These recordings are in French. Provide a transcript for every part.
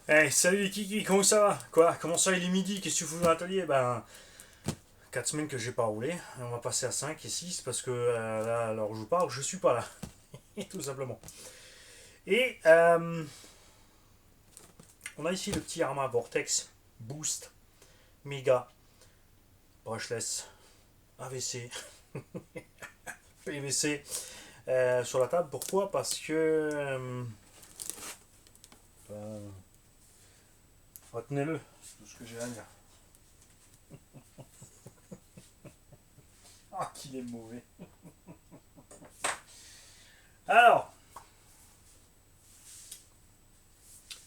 Hey, salut les kiki, comment ça va? Quoi? Comment ça, il est midi? Qu'est-ce que tu fous dans l'atelier? Ben, 4 semaines que j'ai pas roulé. On va passer à 5 et 6 parce que là, à l'heure où je vous parle, je suis pas là. Tout simplement. Et on a ici le petit Arma Vortex Boost Mega Brushless AVC PVC sur la table. Pourquoi? Parce que. Ben, retenez-le, c'est tout ce que j'ai à dire. Ah, qu'il est mauvais. Alors,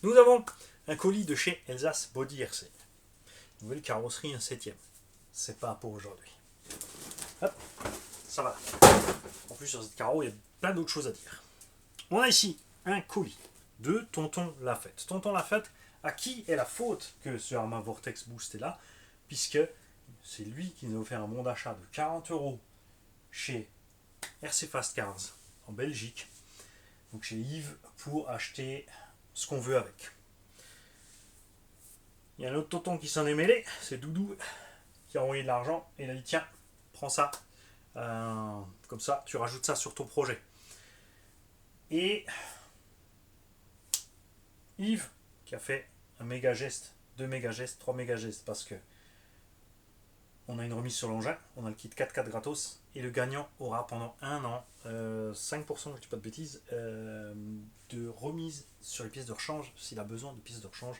nous avons un colis de chez Elsace Body RC. Nouvelle carrosserie, un septième. C'est pas pour aujourd'hui. Hop, ça va. En plus, sur cette carreau, il y a plein d'autres choses à dire. On a ici un colis de Tonton Lafette. Tonton Lafette, à qui est la faute que ce Arma Vortex Boost est là, puisque c'est lui qui nous a offert un bon d'achat de 40 € chez RC Fast Cars en Belgique, donc chez Yves, pour acheter ce qu'on veut avec. Il y a un autre tonton qui s'en est mêlé, c'est Doudou, qui a envoyé de l'argent et il a dit tiens, prends ça. Comme ça, tu rajoutes ça sur ton projet. Et Yves, qui a fait un méga geste, deux méga gestes, trois méga gestes, parce que on a une remise sur l'engin, on a le kit 4x4 gratos, et le gagnant aura pendant un an 5%, je ne dis pas de bêtises, de remise sur les pièces de rechange, s'il a besoin de pièces de rechange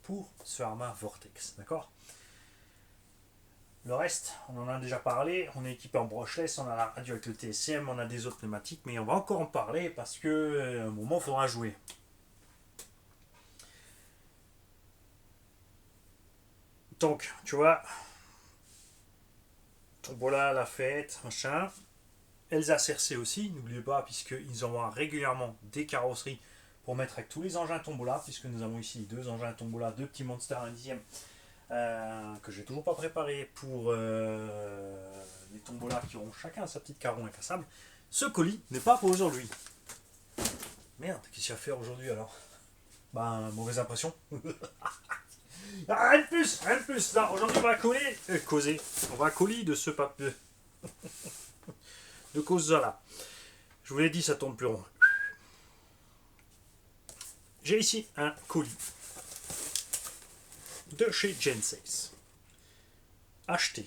pour ce Arma Vortex. D'accord? Le reste, on en a déjà parlé, on est équipé en brushless, on a la radio avec le TSM, on a des autres pneumatiques, mais on va encore en parler parce que un moment il faudra jouer. Donc, tu vois, Tombola, la fête, machin. Elsa CRC aussi, n'oubliez pas, puisqu'ils envoient régulièrement des carrosseries pour mettre avec tous les engins Tombola, puisque nous avons ici deux engins Tombola, deux petits Monster, un dixième, que j'ai toujours pas préparé pour les Tombola qui auront chacun sa petite caron incassable. Ce colis n'est pas pour aujourd'hui. Merde, qu'est-ce qu'il y a à faire aujourd'hui alors? Ben, mauvaise impression. Ah, rien de plus, rien de plus. Là, aujourd'hui, on va causer. On va coller de ce papier. De cause là. Je vous l'ai dit, ça tourne plus rond. J'ai ici un colis de chez Gensace. Acheté.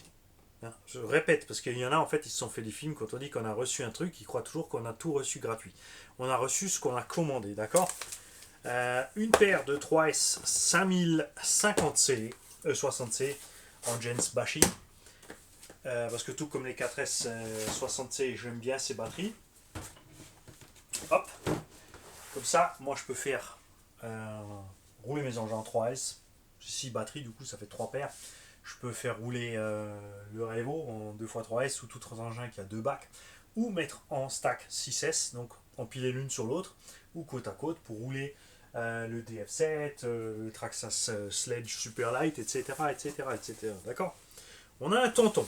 Hein, je répète, parce qu'il y en a, en fait, ils se sont fait des films. Quand on dit qu'on a reçu un truc, ils croient toujours qu'on a tout reçu gratuit. On a reçu ce qu'on a commandé, d'accord? Une paire de 3S 5050C, 60C en Gens Bashi. Parce que tout comme les 4S 60C, j'aime bien ces batteries. Hop, comme ça, moi je peux faire rouler mes engins en 3S. J'ai 6 batteries, du coup ça fait 3 paires. Je peux faire rouler le Revo en 2x3S ou tout engin qui a 2 bacs. Ou mettre en stack 6S, donc empiler l'une sur l'autre, ou côte à côte pour rouler le DF7, le Traxxas Sledge Superlight, etc. etc., etc. D'accord? On a un tonton.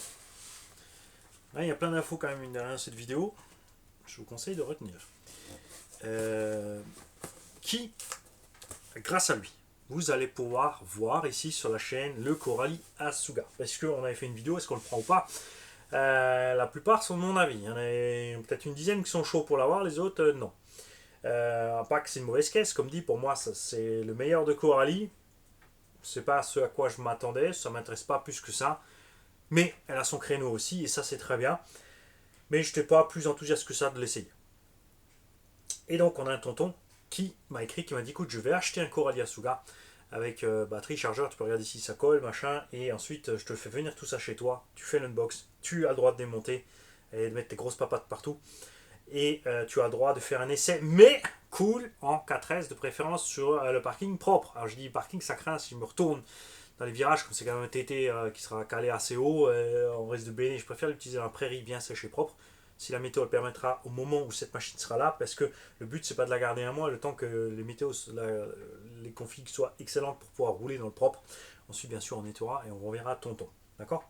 Là, il y a plein d'infos quand même derrière cette vidéo. Je vous conseille de retenir. Qui, grâce à lui, vous allez pouvoir voir ici sur la chaîne le Coralie Asuga. Parce qu'on avait fait une vidéo, est-ce qu'on le prend ou pas? La plupart sont de mon avis. Il y en a peut-être une dizaine qui sont chauds pour l'avoir, les autres non. Pas que c'est une mauvaise caisse, comme dit, pour moi c'est le meilleur de Coralie. C'est pas ce à quoi je m'attendais, ça m'intéresse pas plus que ça. Mais elle a son créneau aussi, et ça c'est très bien. Mais je n'étais pas plus enthousiaste que ça de l'essayer. Et donc on a un tonton qui m'a écrit, qui m'a dit écoute, je vais acheter un Coralie Asuga avec batterie, chargeur, tu peux regarder si ça colle, machin, et ensuite je te fais venir tout ça chez toi, tu fais l'unbox, tu as le droit de démonter et de mettre tes grosses papates partout, et tu as le droit de faire un essai, mais cool, en 4S de préférence sur le parking propre. Alors je dis parking, ça craint si je me retourne dans les virages, comme c'est quand même un TT qui sera calé assez haut, en risque de baigner, je préfère l'utiliser dans la prairie bien sèche et propre si la météo le permettra au moment où cette machine sera là, parce que le but c'est pas de la garder un mois, le temps que les configs soient excellentes pour pouvoir rouler dans le propre. Ensuite bien sûr on nettoiera et on reverra tonton. D'accord?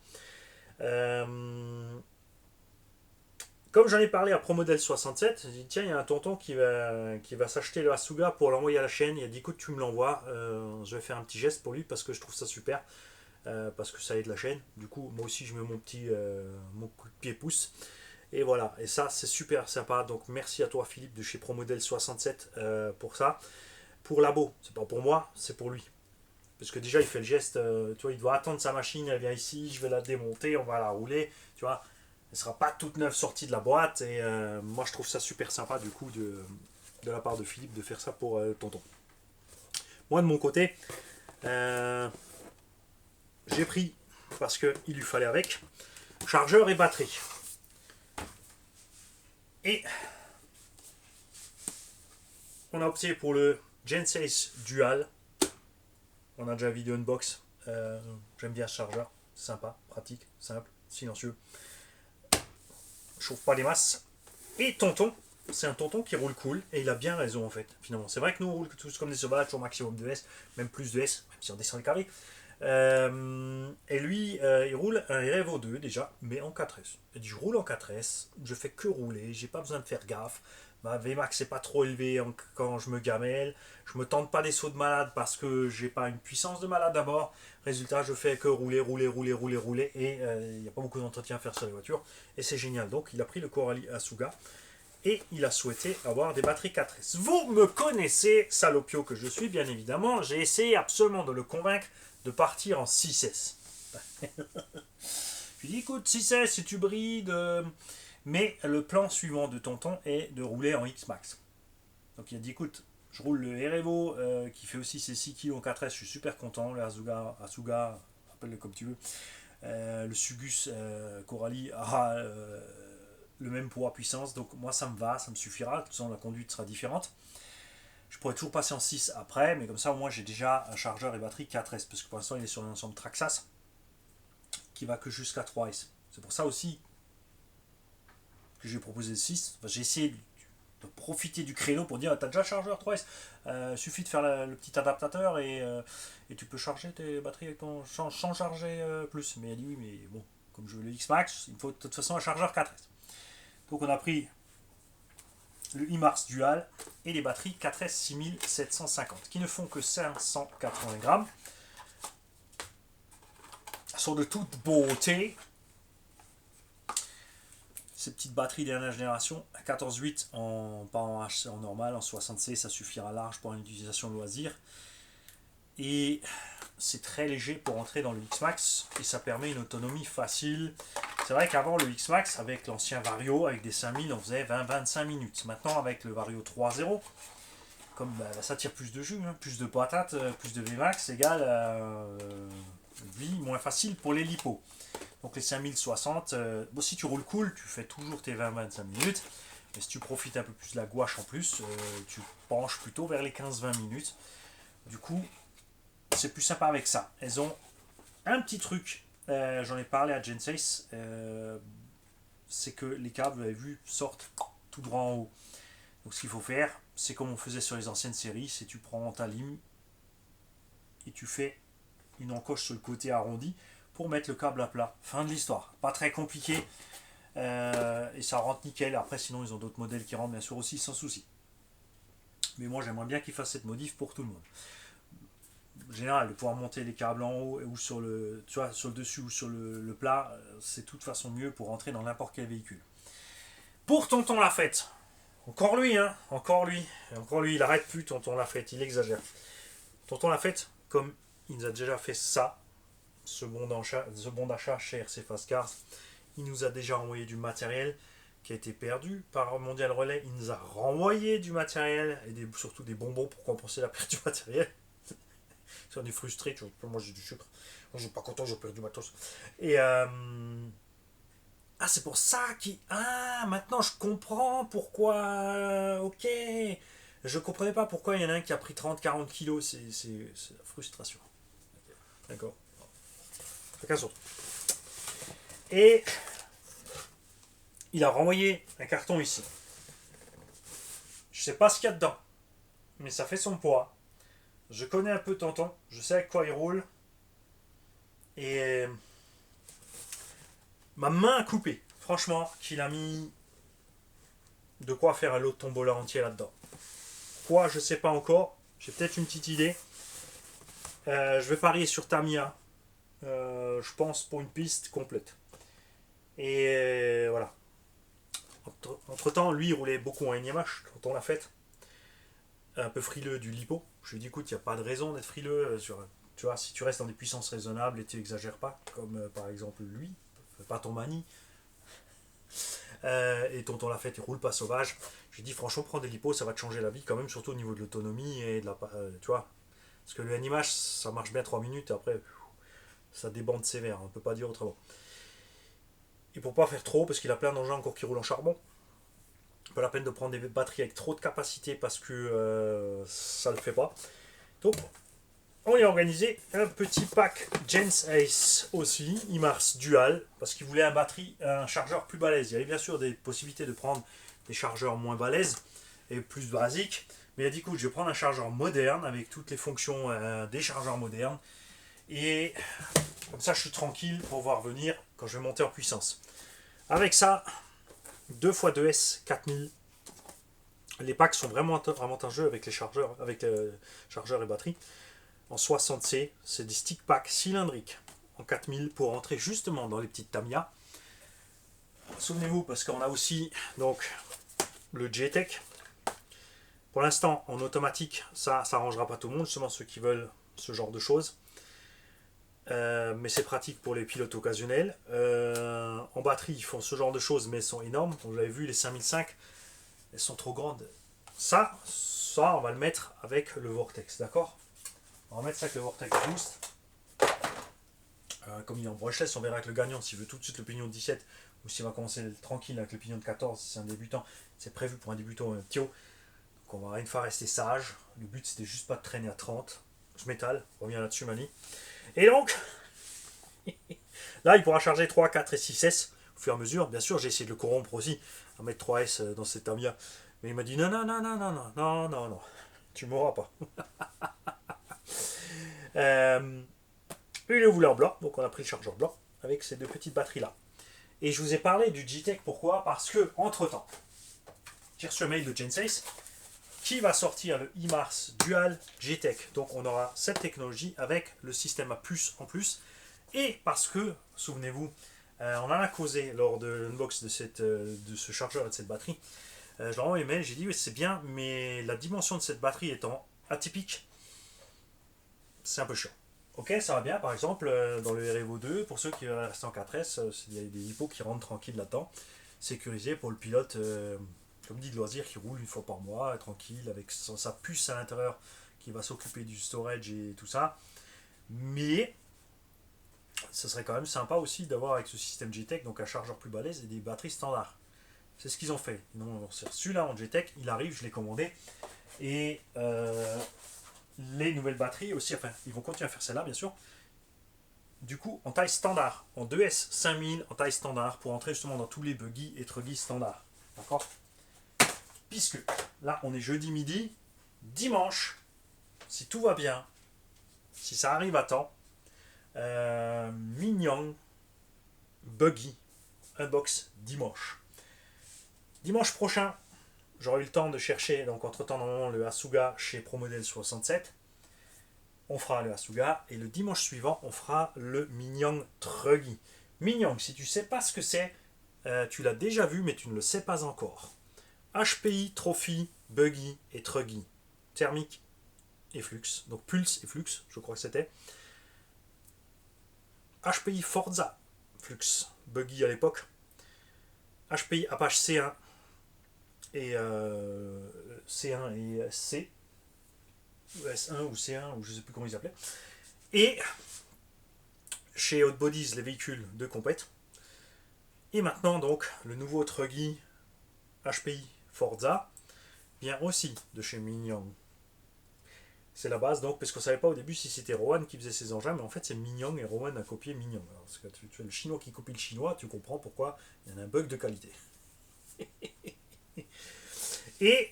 Comme j'en ai parlé à ProModel 67, j'ai dit tiens, il y a un tonton qui va s'acheter le Asuga pour l'envoyer à la chaîne. Il a dit écoute, tu me l'envoies, je vais faire un petit geste pour lui parce que je trouve ça super, parce que ça aide la chaîne. Du coup, moi aussi, je mets mon coup de pied pouce. Et voilà, et ça, c'est super sympa. Donc, merci à toi, Philippe, de chez ProModel 67 pour ça. Pour Labo, c'est pas pour moi, c'est pour lui. Parce que déjà, il fait le geste, tu vois, il doit attendre sa machine, elle vient ici, je vais la démonter, on va la rouler, tu vois. Elle sera pas toute neuve sortie de la boîte. Et moi, je trouve ça super sympa, du coup, de la part de Philippe, de faire ça pour tonton. Moi, de mon côté, j'ai pris, parce qu'il lui fallait avec, chargeur et batterie. Et on a opté pour le Gen 6 Dual. On a déjà vu vidéo unbox. J'aime bien ce chargeur. Sympa, pratique, simple, silencieux. Chauffe pas les masses. Et tonton, c'est un tonton qui roule cool. Et il a bien raison en fait, finalement. C'est vrai que nous on roule tous comme des sauvages, au maximum de S, même plus de S, même si on descend les carrés. Et lui, il roule un Revo 2 déjà, mais en 4S. Il dit je roule en 4S, je fais que rouler, j'ai pas besoin de faire gaffe. Ma Vmax n'est pas trop élevée quand je me gamelle. Je me tente pas des sauts de malade parce que j'ai pas une puissance de malade d'abord. Résultat, je fais que rouler, rouler, rouler, rouler, rouler. Et il n'y a pas beaucoup d'entretien à faire sur les voitures. Et c'est génial. Donc il a pris le Coralie Asuga. Et il a souhaité avoir des batteries 4S. Vous me connaissez, salopio que je suis, bien évidemment. J'ai essayé absolument de le convaincre de partir en 6S. Je lui dis écoute, 6S, si tu brides. Mais le plan suivant de tonton est de rouler en X-Max. Donc il a dit écoute, je roule le Revo qui fait aussi ses 6 kg en 4S, je suis super content. Le Asuga, appelle-le comme tu veux. Le Sugus Coralie a le même poids puissance, donc moi ça me va, ça me suffira. De toute façon, la conduite sera différente. Je pourrais toujours passer en 6 après, mais comme ça, au moins j'ai déjà un chargeur et batterie 4S, parce que pour l'instant il est sur un ensemble Traxxas qui va que jusqu'à 3S. C'est pour ça aussi que j'ai proposé le 6. Enfin, j'ai essayé de profiter du créneau pour dire t'as déjà chargeur 3S, suffit de faire le petit adaptateur et tu peux charger tes batteries avec ton, sans charger plus. Mais il a dit oui, mais bon, comme je veux le X-Max, il me faut de toute façon un chargeur 4S. Donc on a pris le IMARS Dual et les batteries 4S 6750 qui ne font que 580 grammes. Elles sont de toute beauté. Ces petites batteries dernière génération, 14,8 pas en H en normal, en 60C, ça suffira large pour une utilisation loisir. Et c'est très léger pour entrer dans le X-Max et ça permet une autonomie facile. C'est vrai qu'avant le X-Max, avec l'ancien Vario, avec des 5000, on faisait 20-25 minutes. Maintenant, avec le Vario 3.0, comme ça tire plus de jus, hein, plus de patates, plus de Vmax, égale vie moins facile pour les lipos. Donc les 5060, bon, si tu roules cool, tu fais toujours tes 20-25 minutes. Mais si tu profites un peu plus de la gouache en plus, tu penches plutôt vers les 15-20 minutes. Du coup, c'est plus sympa avec ça. Elles ont un petit truc, j'en ai parlé à Gen 6, c'est que les câbles, vous avez vu, sortent tout droit en haut. Donc ce qu'il faut faire, c'est comme on faisait sur les anciennes séries, c'est tu prends ta lime et tu fais une encoche sur le côté arrondi pour mettre le câble à plat. Fin de l'histoire. Pas très compliqué. Et ça rentre nickel. Après, sinon, ils ont d'autres modèles qui rentrent bien sûr aussi sans souci. Mais moi, j'aimerais bien qu'ils fassent cette modif pour tout le monde. En général, de pouvoir monter les câbles en haut ou sur le, tu vois, sur le dessus ou sur le plat, c'est de toute façon mieux pour rentrer dans n'importe quel véhicule. Pour Tonton Lafette, encore lui, hein, encore lui, il arrête plus, Tonton Lafette, il exagère. Tonton Lafette, comme il nous a déjà fait ça, ce bon d'achat chez RC Fast Cars, il nous a déjà envoyé du matériel qui a été perdu par Mondial Relais. Il nous a renvoyé du matériel et surtout des bonbons pour compenser la perte du matériel. Si on est frustré, tu vois, moi j'ai du sucre, moi je suis pas content, j'ai perdu du matos. Et ah, c'est pour ça qu'il. Ah, maintenant je comprends pourquoi. Ok. Je comprenais pas pourquoi il y en a un qui a pris 30-40 kilos. C'est la frustration. D'accord. Chacun son. Et il a renvoyé un carton ici. Je sais pas ce qu'il y a dedans, mais ça fait son poids. Je connais un peu Tonton, je sais avec quoi il roule. Et ma main a coupé. Franchement, qu'il a mis de quoi faire un lot de tombola entier là-dedans. Quoi, je sais pas encore. J'ai peut-être une petite idée. Je vais parier sur Tamiya. Je pense pour une piste complète. Et voilà. Entre temps, lui, il roulait beaucoup en NMH quand on l'a fait. Un peu frileux du lipo. Je lui ai dit, écoute, il n'y a pas de raison d'être frileux. Tu vois, si tu restes dans des puissances raisonnables et tu n'exagères pas, comme par exemple lui, pas ton mani, et tonton l'a fait, il roule pas sauvage. Je lui ai dit, franchement, prends des lipos, ça va te changer la vie quand même, surtout au niveau de l'autonomie et de la. Tu vois, parce que le NMH, ça marche bien 3 minutes, et après, ça débande sévère, on ne peut pas dire autrement. Et pour pas faire trop, parce qu'il a plein d'engins encore qui roulent en charbon, pas la peine de prendre des batteries avec trop de capacité parce que ça ne le fait pas. Donc, on a organisé un petit pack Gens Ace aussi, IMARS Dual, parce qu'il voulait un chargeur plus balèze. Il y avait bien sûr des possibilités de prendre des chargeurs moins balèzes et plus basiques, mais il a dit écoute, je vais prendre un chargeur moderne avec toutes les fonctions des chargeurs modernes, et comme ça je suis tranquille pour voir venir quand je vais monter en puissance. Avec ça, 2x2S 4000. Les packs sont vraiment avantageux avec les chargeurs, et batterie. En 60C, c'est des stick packs cylindriques en 4000 pour rentrer justement dans les petites Tamiya. Souvenez-vous, parce qu'on a aussi donc le JTEC. Pour l'instant, en automatique, ça n'arrangera pas tout le monde, justement ceux qui veulent ce genre de choses. Mais c'est pratique pour les pilotes occasionnels. En batterie, ils font ce genre de choses, mais elles sont énormes. Vous l'avez vu, les 5005, elles sont trop grandes. Ça, on va le mettre avec le Vortex, d'accord? On va mettre ça avec le Vortex Boost. Comme il est en brushless, on verra avec le gagnant s'il veut tout de suite le pignon de 17 ou s'il va commencer tranquille avec le pignon de 14 si c'est un débutant. C'est prévu pour un débutant Tio. Donc on va une fois rester sage. Le but c'était juste pas de traîner à 30. Je m'étale, on revient là-dessus Mani. Et donc, là il pourra charger 3, 4 et 6S au fur et à mesure. Bien sûr, j'ai essayé de le corrompre aussi à mettre 3S dans cette Tamiya. Mais il m'a dit non, non, non, non, non, non, non, non, non, tu m'auras pas. Il le voulait en blanc, donc on a pris le chargeur blanc avec ces deux petites batteries là. Et je vous ai parlé du JTEC, pourquoi? Parce que, entre temps, j'ai reçu un mail de Gensace qui va sortir le IMARS Dual JTEC. Donc on aura cette technologie avec le système à puce en plus. Et parce que, souvenez-vous, on en a causé lors de l'unbox de ce chargeur et de cette batterie. Je leur ai envoyé un mail, j'ai dit oui, c'est bien, mais la dimension de cette batterie étant atypique, c'est un peu chiant. Ok, ça va bien, par exemple, dans le REVO 2, pour ceux qui restent en 4S, il y a des hippos qui rentrent tranquilles là-dedans, sécurisé pour le pilote, comme dit de loisir, qui roule une fois par mois, tranquille, avec sa puce à l'intérieur, qui va s'occuper du storage et tout ça. Mais, ce serait quand même sympa aussi d'avoir avec ce système JTEC, donc un chargeur plus balèze et des batteries standards. C'est ce qu'ils ont fait. C'est celui-là en JTEC, il arrive, je l'ai commandé. Et les nouvelles batteries aussi, enfin, ils vont continuer à faire celle-là, bien sûr. Du coup, en taille standard, en 2S 5000, en taille standard, pour entrer justement dans tous les buggy et truggy standards. D'accord? Puisque là, on est jeudi midi, dimanche, si tout va bien, si ça arrive à temps, Mignon Buggy Unbox dimanche. Dimanche prochain, j'aurai eu le temps de chercher, donc entre-temps, normalement, le Asuga chez ProModel 67. On fera le Asuga. Et le dimanche suivant, on fera le Mignon Truggy. Mignon, si tu ne sais pas ce que c'est, tu l'as déjà vu, mais tu ne le sais pas encore. HPI, Trophy, Buggy et Truggy. Thermique et Flux. Donc Pulse et Flux, je crois que c'était. HPI Forza, Flux, Buggy à l'époque. HPI Apache C1 et C1 et C, ou S1 ou C1 ou je ne sais plus comment ils appelaient. Et chez Hot Bodies les véhicules de compète. Et maintenant donc le nouveau Truggy HPI Forza vient aussi de chez Mignon. C'est la base donc, parce qu'on ne savait pas au début si c'était Rowan qui faisait ses engins, mais en fait c'est Mignon et Rowan a copié Mignon. Alors, parce que tu as le chinois qui copie le chinois, tu comprends pourquoi il y a un bug de qualité. Et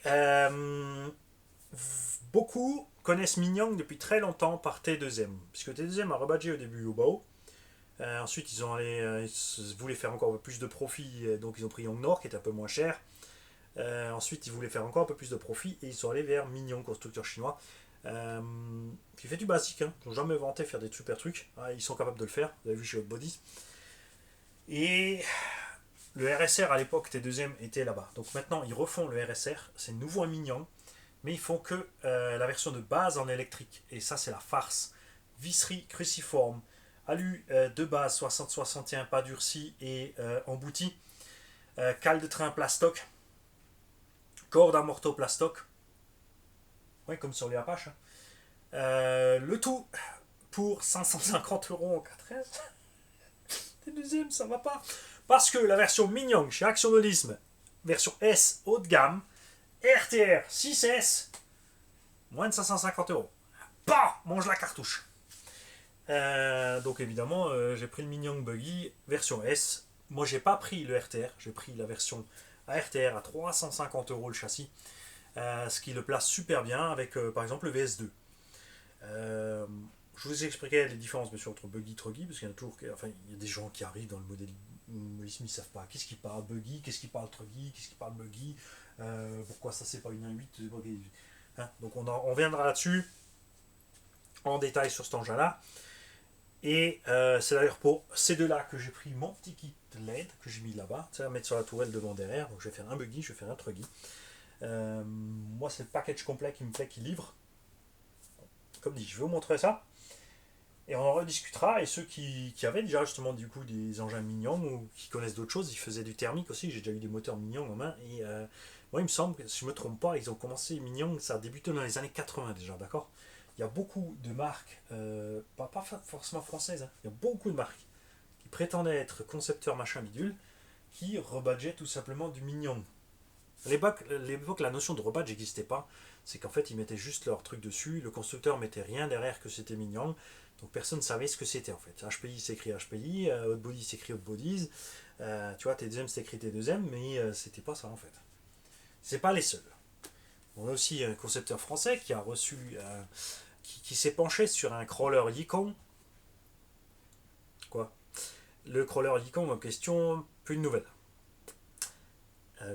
beaucoup connaissent Mignon depuis très longtemps par T2M, puisque T2M a rebadgé au début au BAO. Ensuite, ils voulaient faire encore plus de profit, donc ils ont pris Yongnor qui est un peu moins cher. Ensuite, ils voulaient faire encore un peu plus de profit et ils sont allés vers Mignon, constructeur chinois, qui fait du basique. Hein. Ils n'ont jamais vanté faire des super trucs. Ah, ils sont capables de le faire. Vous avez vu chez Hot Bodies. Et le RSR à l'époque, T2M, était là-bas. Donc maintenant, ils refont le RSR. C'est nouveau à Mignon. Mais ils font que la version de base en électrique. Et ça, c'est la farce. Visserie cruciforme. Alu de base 60-61, pas durci et embouti. Cale de train plastoc. Corde à morteau plastoc. Ouais, comme sur les Apaches. Hein. Le tout pour 550 € en 4S. T2M, ça va pas. Parce que la version Mignon chez Actionolisme, version S haut de gamme, RTR 6S, moins de 550 €. Bah, mange la cartouche. Donc évidemment, j'ai pris le Mignon Buggy version S. Moi, j'ai pas pris le RTR, j'ai pris la version RTR à 350 € le châssis, ce qui le place super bien avec par exemple le VS2. Je vous ai expliqué les différences bien sûr entre buggy et truggy, parce qu'il y a toujours, enfin, il y a des gens qui arrivent dans le modélisme, ils savent pas qu'est-ce qui parle buggy, qu'est-ce qui parle truggy, qu'est-ce qui parle buggy, pourquoi ça c'est pas une 1.8, hein. Donc on reviendra là-dessus en détail sur cet engin-là. Et c'est d'ailleurs pour ces deux-là que j'ai pris mon petit kit LED que j'ai mis là-bas, à mettre sur la tourelle devant derrière. Donc je vais faire un buggy, je vais faire un truggy. Moi c'est le package complet qui me plaît, qui livre. Comme dit, je vais vous montrer ça. Et on en rediscutera. Et ceux qui avaient déjà justement du coup des engins mignons ou qui connaissent d'autres choses, ils faisaient du thermique aussi. J'ai déjà eu des moteurs mignons en main. Et moi, il me semble que si je ne me trompe pas, ils ont commencé mignons, ça a débuté dans les années 80 déjà, d'accord. Il y a beaucoup de marques, pas forcément françaises, hein, il y a beaucoup de marques qui prétendaient être concepteurs machin bidule, qui rebadgeaient tout simplement du mignon. À l'époque, la notion de rebadge n'existait pas. C'est qu'en fait, ils mettaient juste leur truc dessus. Le constructeur mettait rien derrière que c'était mignon. Donc personne ne savait ce que c'était en fait. HPI s'écrit HPI, Hot Body s'écrit Hot Bodies. Tu vois, T2M s'écrit T2M, mais c'était pas ça en fait. C'est pas les seuls. On a aussi un concepteur français qui a reçu, qui s'est penché sur un crawler Yikon. Quoi. Le crawler Yikon en question, plus de nouvelles.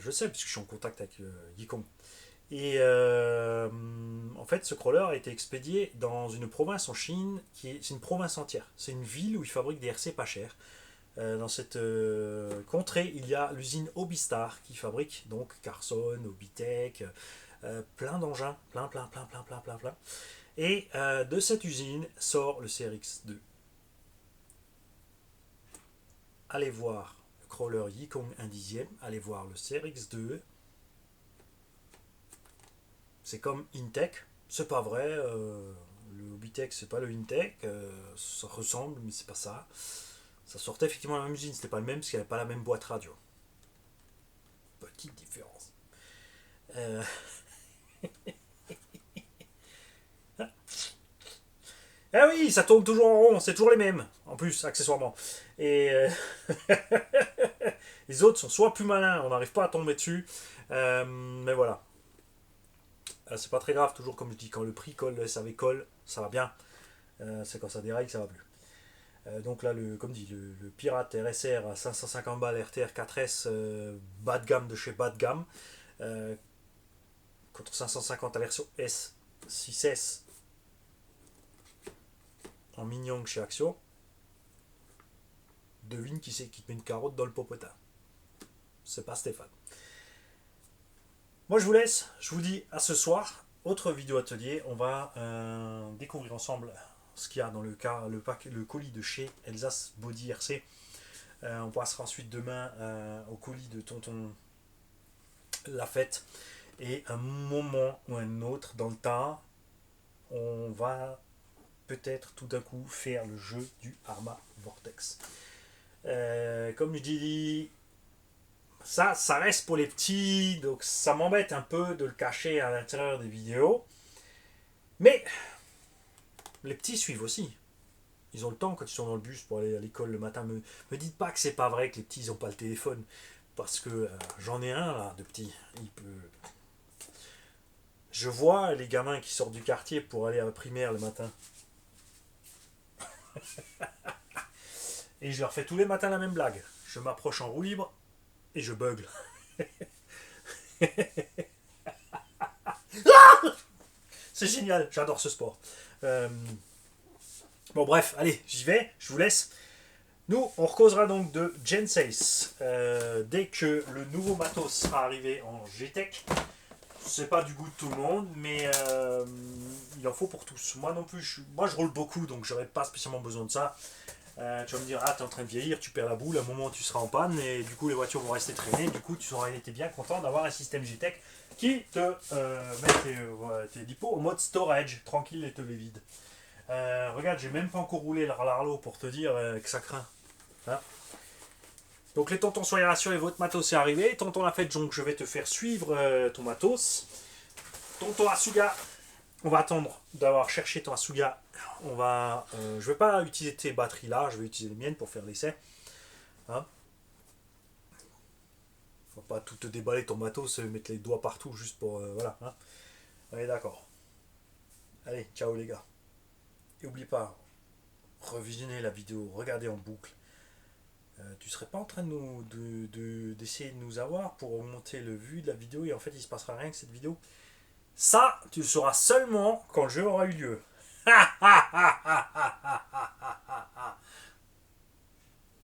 Je sais, puisque je suis en contact avec Yikon. Et en fait, ce crawler a été expédié dans une province en Chine, c'est une province entière. C'est une ville où ils fabriquent des RC pas chers. Dans cette contrée, il y a l'usine Obistar qui fabrique donc Carson, Obitech, plein d'engins, plein. Et de cette usine sort le CRX2. Allez voir le crawler Yikong 1/10, allez voir le CRX2. C'est comme Intech, c'est pas vrai. Le Obitech, c'est pas le Intech. Ça ressemble, mais c'est pas ça. Ça sortait effectivement de la même usine, c'était pas le même parce qu'il n'y avait pas la même boîte radio. Petite différence. Euh... Ah oui, ça tourne toujours en rond, c'est toujours les mêmes, en plus, accessoirement. Et les autres sont soit plus malins, on n'arrive pas à tomber dessus, mais voilà. C'est pas très grave, toujours comme je dis, quand le prix colle, le SAV colle, ça va bien. C'est quand ça déraille que ça va plus. Donc là, comme dit, le Pirate RSR à 550 balles, RTR 4S, bas de gamme de chez bas de gamme, contre 550 à version S, 6S en mignon chez Action. Devine qui c'est qui te met une carotte dans le popotin. C'est pas Stéphane. Moi je vous laisse, je vous dis à ce soir. Autre vidéo atelier, on va découvrir ensemble ce qu'il y a dans le colis de chez Elsace Body RC. On passera ensuite demain au colis de Tonton Lafette. Et un moment ou un autre dans le temps, on va peut-être tout d'un coup faire le jeu du Arma Vortex. Comme je dis, ça reste pour les petits, donc ça m'embête un peu de le cacher à l'intérieur des vidéos. Mais les petits suivent aussi. Ils ont le temps quand ils sont dans le bus pour aller à l'école le matin. Me dites pas que c'est pas vrai que les petits ils ont pas le téléphone. Parce que j'en ai un là de petit. Il peut. Je vois les gamins qui sortent du quartier pour aller à la primaire le matin. Et je leur fais tous les matins la même blague. Je m'approche en roue libre et je bugle. C'est génial, j'adore ce sport. Euh, Bon bref, allez, j'y vais, je vous laisse. Nous, on recausera donc de Gensace dès que le nouveau matos sera arrivé en GTEC. C'est pas du goût de tout le monde, mais il en faut pour tous. Moi non plus, moi je roule beaucoup, donc j'aurais pas spécialement besoin de ça. Tu vas me dire, ah t'es en train de vieillir, tu perds la boule, à un moment tu seras en panne, et du coup les voitures vont rester traînées, du coup tu auras été bien content d'avoir un système GTEC qui te met tes dipos en mode storage, tranquille et te les vide. Regarde, j'ai même pas encore roulé l'Arlo pour te dire que ça craint. Hein. Donc les tontons, soyez rassurés, votre matos est arrivé. Tonton l'a fait, donc je vais te faire suivre ton matos. Tonton Asuga, on va attendre d'avoir cherché ton Asuga. Je vais pas utiliser tes batteries là, je vais utiliser les miennes pour faire l'essai. Hein. Faut pas tout te déballer ton matos, mettre les doigts partout juste pour voilà. Hein. Allez d'accord. Allez, ciao les gars. Et oublie pas, revisionner la vidéo, regardez en boucle. Tu serais pas en train d'essayer de nous avoir pour augmenter le vue de la vidéo et en fait il se passera rien que cette vidéo. Ça, tu le sauras seulement quand le jeu aura eu lieu.